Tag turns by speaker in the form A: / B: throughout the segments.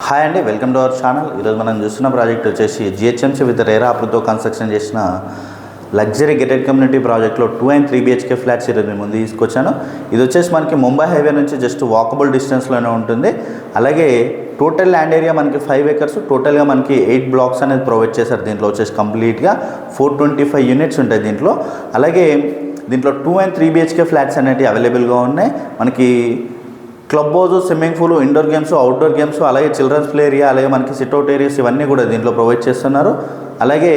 A: Hi అండి, welcome to our channel. ఈరోజు మనం చూస్తున్న ప్రాజెక్ట్ వచ్చేసి జిహెచ్ఎంసీ విత్ రేరా అప్రూవ్తో కన్స్ట్రక్షన్ చేసిన లగ్జరీ గెటెడ్ కమ్యూనిటీ ప్రాజెక్ట్లో 2 and 3 BHK ఫ్లాట్స్ ఈరోజు మేము ముందు తీసుకొచ్చాను. ఇది వచ్చేసి మనకి ముంబై హైవే నుంచి జస్ట్ వాకబుల్ డిస్టెన్స్లోనే ఉంటుంది. అలాగే టోటల్ ల్యాండ్ ఏరియా మనకి 5 acres, టోటల్గా మనకి 8 blocks అనేది ప్రొవైడ్ చేశారు. దీంట్లో వచ్చేసి కంప్లీట్గా 425 యూనిట్స్ ఉంటాయి దీంట్లో. అలాగే దీంట్లో 2 and 3 BHK ఫ్లాట్స్ అనేవి అవైలబుల్గా ఉన్నాయి. మనకి club house, swimming pool, indoor games, outdoor games, అలాగే చిల్డ్రన్స్ ప్లే ఏరియా, అలాగే మనకి సిట్అవుట్ ఏరియాస్ ఇవన్నీ కూడా దీంట్లో ప్రొవైడ్ చేస్తున్నారు. అలాగే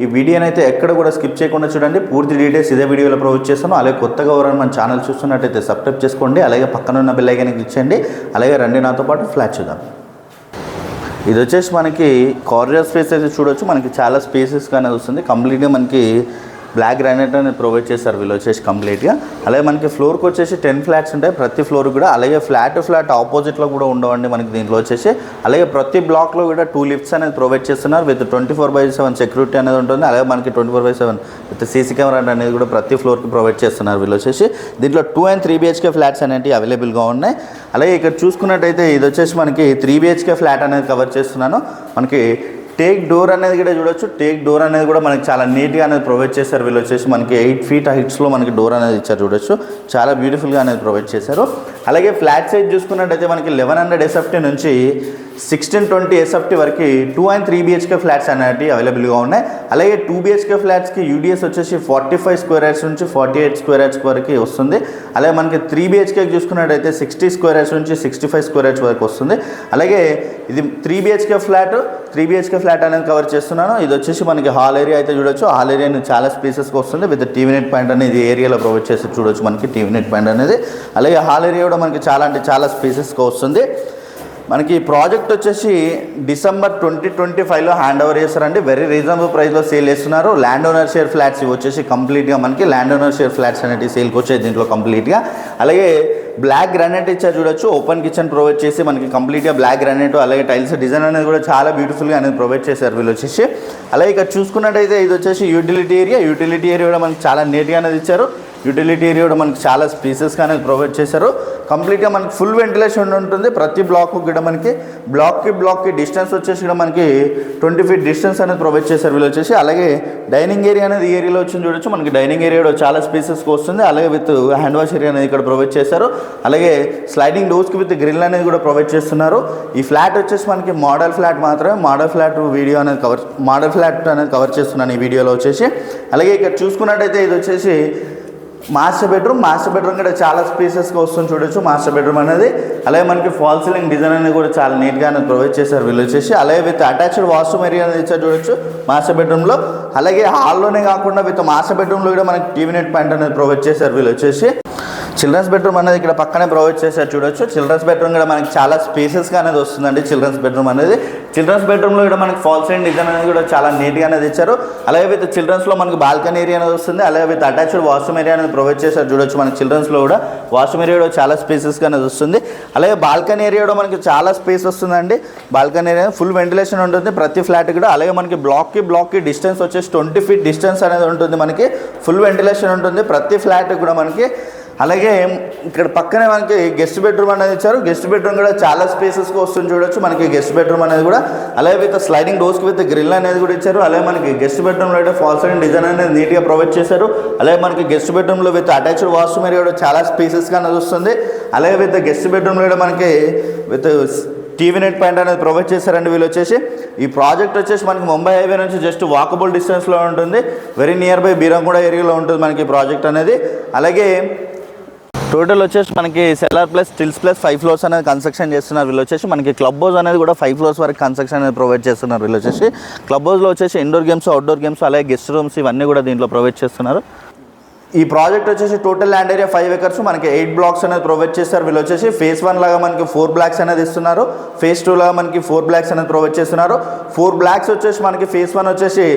A: ఈ వీడియోని అయితే ఎక్కడ కూడా స్కిప్ చేయకుండా చూడండి. పూర్తి డీటెయిల్స్ ఇదే వీడియోలో ప్రొవైడ్ చేస్తాను. అలాగే కొత్తగా ఎవరైనా మన ఛానల్ చూస్తున్నట్టయితే సబ్స్క్రైబ్ చేసుకోండి. అలాగే పక్కన ఉన్న బెల్ ఐకాన్ క్లిక్ చేయండి. అలాగే రండి నాతో పాటు ఫ్లాట్ చూద్దాం. ఇది వచ్చేసి మనకి కార్నర్ స్పేస్ అయితే చూడొచ్చు. మనకి చాలా స్పేసెస్గా అనేది వస్తుంది. కంప్లీట్గా మనకి బ్లాక్ గ్రానైట్ అనేది ప్రొవైడ్ చేస్తారు వీళ్ళు వచ్చేసి కంప్లీట్గా. అలాగే మనకి ఫ్లోర్కి వచ్చేసి 10 ఫ్లాట్స్ ఉంటాయి ప్రతి ఫ్లోర్ కూడా. అలాగే ఫ్లాట్ ఆపోజిట్లో కూడా ఉండవండి మనకి దీంట్లో వచ్చేసి. అలాగే ప్రతి బ్లాక్లో కూడా 2 లిఫ్ట్స్ అనేది ప్రొవైడ్ చేస్తున్నారు విత్ 24/7 సెక్యూరిటీ అనేది ఉంటుంది. అలాగే మనకి 24/7 విత్ సీసీ కెమెరా అనేది కూడా ప్రతి ఫ్లోర్కి ప్రొవైడ్ చేస్తున్నారు వీళ్ళు వచ్చేసి. దీంట్లో 2 and 3 BHK ఫ్లాట్స్ అనేవి అవైలబుల్గా ఉన్నాయి. అలాగే ఇక్కడ చూసుకున్నట్టయితే ఇది వచ్చేసి మనకి 3 BHK ఫ్లాట్ అనేది కవర్ చేస్తున్నాను. మనకి టేక్ డోర్ అనేది కూడా చూడొచ్చు. టేక్ డోర్ అనేది కూడా మనకి చాలా నీట్గా అనేది ప్రొవైడ్ చేశారు వీళ్ళు వచ్చేసి. మనకి 8 feet హైట్స్లో మనకి డోర్ అనేది ఇచ్చారు చూడొచ్చు. చాలా బ్యూటిఫుల్గా అనేది ప్రొవైడ్ చేశారు. అలాగే ఫ్లాట్ సైజ్ చూసుకున్నట్టయితే మనకి 1100 SFT నుంచి 1620 SFT వరకు 2 and 3 BHK ఫ్లాట్స్ అనేవి అవైలబుల్గా ఉన్నాయి. అలాగే 2 BHK ఫ్లాట్స్కి యూడిఎస్ వచ్చేసి 45 square yards నుంచి 48 square yards వరకు వస్తుంది. అలాగే మనకి 3 BHK చూసుకున్నట్టయితే 60 square yards నుంచి 65 square yards వరకు వస్తుంది. అలాగే ఇది 3 BHK ఫ్లాట్ అనేది కవర్ చేస్తున్నాను. ఇది వచ్చేసి మనకి హాల్ ఏరియా అయితే చూడొచ్చు. హాల్ ఏరియా చాలా స్పేసెస్గా వస్తుంది విత్ టీవీ నెట్ పాయింట్ అనేది ఏరియాలో ప్రొవైడ్ చేసి చూడొచ్చు మనకి టీవీ నెట్ పాయింట్ అనేది. అలాగే హాల్ ఏరియా కూడా మనకి చాలా స్పేసెస్గా వస్తుంది. మనకి ప్రాజెక్ట్ వచ్చేసి December 2025లో హ్యాండ్ ఓవర్ చేస్తారండి. వెరీ రీజనబుల్ ప్రైస్లో సేల్ చేస్తున్నారు. ల్యాండ్ ఓనర్ షేర్ ఫ్లాట్స్ ఇవి వచ్చేసి కంప్లీట్గా మనకి ల్యాండ్ ఓనర్ షేర్ ఫ్లాట్స్ అనేవి సేల్కి వచ్చాయి దీంట్లో కంప్లీట్గా. అలాగే బ్లాక్ గ్రానైట్ ఇచ్చారు చూడొచ్చు. ఓపెన్ కిచెన్ ప్రొవైడ్ చేసి మనకి కంప్లీట్గా బ్లాక్ గ్రానైట్, అలాగే టైల్స్ డిజైన్ అనేది కూడా చాలా బ్యూటిఫుల్గా అనేది ప్రొవైడ్ చేశారు వీళ్ళు వచ్చేసి. అలాగే ఇక్కడ చూసుకున్నట్టయితే ఇది వచ్చేసి యూటిలిటీ ఏరియా కూడా మనకి చాలా నీట్గా అనేది ఇచ్చారు. యూటిలిటీ ఏరియా కూడా మనకి చాలా స్పేసెస్గా అనేది ప్రొవైడ్ చేశారు. కంప్లీట్గా మనకి ఫుల్ వెంటిలేషన్ ఉంటుంది. ప్రతి బ్లాక్ కూడా మనకి బ్లాక్కి డిస్టెన్స్ వచ్చేసి కూడా మనకి 20 feet డిస్టెన్స్ అనేది ప్రొవైడ్ చేశారు వీళ్ళు వచ్చేసి. అలాగే డైనింగ్ ఏరియా అనేది ఈ ఏరియాలో వచ్చింది చూడొచ్చు. మనకి డైనింగ్ ఏరియా కూడా చాలా స్పేసెస్కి వస్తుంది. అలాగే విత్ హ్యాండ్ వాష్ ఏరియా అనేది ఇక్కడ ప్రొవైడ్ చేశారు. అలాగే స్లైడింగ్ డోర్స్కి విత్ గ్రిల్ అనేది కూడా ప్రొవైడ్ చేస్తున్నారు. ఈ ఫ్లాట్ వచ్చేసి మనకి మోడల్ ఫ్లాట్ మాత్రమే. మోడల్ ఫ్లాట్ అనేది కవర్ చేస్తున్నాను ఈ వీడియోలో వచ్చేసి. అలాగే ఇక్కడ చూసుకున్నట్టయితే ఇది వచ్చేసి మాస్టర్ బెడ్రూమ్ కూడా చాలా స్పేసెస్గా వస్తుంది చూడొచ్చు మాస్టర్ బెడ్రూమ్ అనేది. అలాగే మనకి ఫాల్ సీలింగ్ డిజైన్ అనేది కూడా చాలా నీట్గా అనేది ప్రొవైడ్ చేశారు వీళ్ళు వచ్చేసి. అలాగే విత్ అటాచ్డ్ వాష్రూమ్ ఏరియా అనేది ఇచ్చారు చూడొచ్చు మాస్టర్ బెడ్రూమ్లో. అలాగే హాల్లోనే కాకుండా విత్ మాస్టర్ బెడ్రూమ్లో కూడా మనకి టీవీ నెట్ పాయింట్ అనేది ప్రొవైడ్ చేశారు వీళ్ళు వచ్చేసి. చిల్డ్రన్స్ బెడ్రూమ్ అనేది ఇక్కడ పక్కనే ప్రొవైడ్ చేశారు చూడొచ్చు. చిల్డ్రన్స్ బెడ్రూమ్ కూడా మనకి చాలా స్పేసెస్గా అనేది వస్తుందండి చిల్డ్రన్స్ బెడ్రూమ్లో కూడా మనకి ఫాల్ సీలింగ్ డిజైన్ అనేది కూడా చాలా నీట్గా అనేది ఇచ్చారు. అలాగే విత్ చిల్డ్రన్స్లో మనకి బాల్కనీ ఏరియా అనేది వస్తుంది. అలాగే విత్ అటాచ్డ్ వాష్రూమ్ ఏరియా అనేది ప్రొవైడ్ చేశారు చూడొచ్చు. మనకి చిల్డ్రన్స్లో కూడా వాష్రూమ్ ఏరియా కూడా చాలా స్పేసెస్గా అనేది వస్తుంది. అలాగే బాల్కనీ ఏరియా కూడా మనకి చాలా స్పేస్ వస్తుందండి. బాల్కనీ ఏరియా ఫుల్ వెంటిలేషన్ ఉంటుంది ప్రతి ఫ్లాట్ కూడా. అలాగే మనకి బ్లాక్కి డిస్టెన్స్ వచ్చేసి 20 feet డిస్టెన్స్ అనేది ఉంటుంది. మనకి ఫుల్ వెంటిలేషన్ ఉంటుంది ప్రతి ఫ్లాట్ కూడా మనకి. అలాగే ఇక్కడ పక్కనే మనకి గెస్ట్ బెడ్రూమ్ అనేది ఇచ్చారు. గెస్ట్ బెడ్రూమ్ కూడా చాలా స్పేసెస్గా వస్తుంది చూడొచ్చు మనకి గెస్ట్ బెడ్రూమ్ అనేది కూడా. అలాగే విత్ స్లైడింగ్ డోర్స్కి విత్ గ్రిల్ అనేది కూడా ఇచ్చారు. అలాగే మనకి గెస్ట్ బెడ్రూమ్లో అయితే ఫాల్ సీలింగ్ డిజైన్ అనేది నీట్గా ప్రొవైడ్ చేశారు. అలాగే మనకి గెస్ట్ బెడ్రూమ్లో విత్ అటాచ్డ్ వాష్రూమ్ ఏరియా కూడా చాలా స్పేసెస్గా అనేది వస్తుంది. అలాగే విత్ గెస్ట్ బెడ్రూమ్లో కూడా మనకి విత్ టీవీ నెట్ పాయింట్ అనేది ప్రొవైడ్ చేశారండి వీళ్ళు వచ్చేసి. ఈ ప్రాజెక్ట్ వచ్చేసి మనకి ముంబై హైవే నుంచి జస్ట్ వాకబుల్ డిస్టెన్స్లో ఉంటుంది. వెరీ నియర్ బై బీరంగూడ ఏరియాలో ఉంటుంది మనకి ఈ ప్రాజెక్ట్ అనేది. అలాగే టోటల్ వచ్చేసి మనకి cellar plus stills plus 5 floors అనేది కన్స్ట్రక్షన్ చేస్తున్నారు వీళ్ళు వచ్చేసి. మనకి క్లబ్ హౌస్ అనేది కూడా 5 floors వరకు కన్స్ట్రక్షన్ అనేది ప్రొవైడ్ చేస్తున్నారు వీళ్ళు వచ్చేసి. క్లబ్ హౌస్లో వచ్చేసి ఇండోర్ గేమ్స్, అవుట్డోర్ గేమ్స్, అలాగే గెస్ట్ రూమ్స్ ఇవన్నీ కూడా దీంట్లో ప్రొవైడ్ చేస్తున్నారు. ఈ ప్రాజెక్ట్ వచ్చేసి టోటల్ ల్యాండ్ ఏరియా 5 acres, మనకి 8 blocks అనేది ప్రొవైడ్ చేస్తారు వీళ్ళు వచ్చేసి. phase 1 లాగా మనకి 4 blocks అనేది ఇస్తున్నారు. phase 2 లాగా మనకి 4 blocks అనేది ప్రొవైడ్ చేస్తున్నారు. 4 blocks వచ్చేసి మనకి phase 1 వచ్చేసి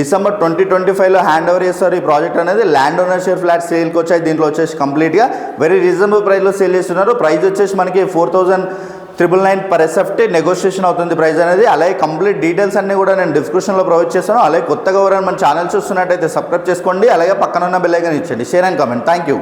A: December 2025లో హ్యాండ్ ఓవర్ చేస్తారు ఈ ప్రాజెక్ట్ అనేది. ల్యాండ్ ఓనర్ షేర్ ఫ్లాట్ సేల్కి వచ్చాయి దీంట్లో వచ్చేసి కంప్లీట్గా. వెరీ రీజనబుల్ ప్రైస్లో సేల్ చేస్తున్నారు. ప్రైస్ వచ్చేసి మనకి 4,999 per SFT నెగోషియేషన్ అవుతుంది ప్రైస్ అనేది. అలాగే కంప్లీట్ డీటెయిల్స్ అన్నీ కూడా నేను డిస్క్రిప్షన్లో ప్రొవైడ్ చేస్తాను. అలాగే కొత్తగా ఎవరైనా మన ఛానల్ చూస్తున్నట్టయితే సబ్స్క్రైబ్ చేసుకోండి. అలాగే పక్కన ఉన్న బెల్ ఐకాన్ ఇచ్చండి. Share and comment. Thank you.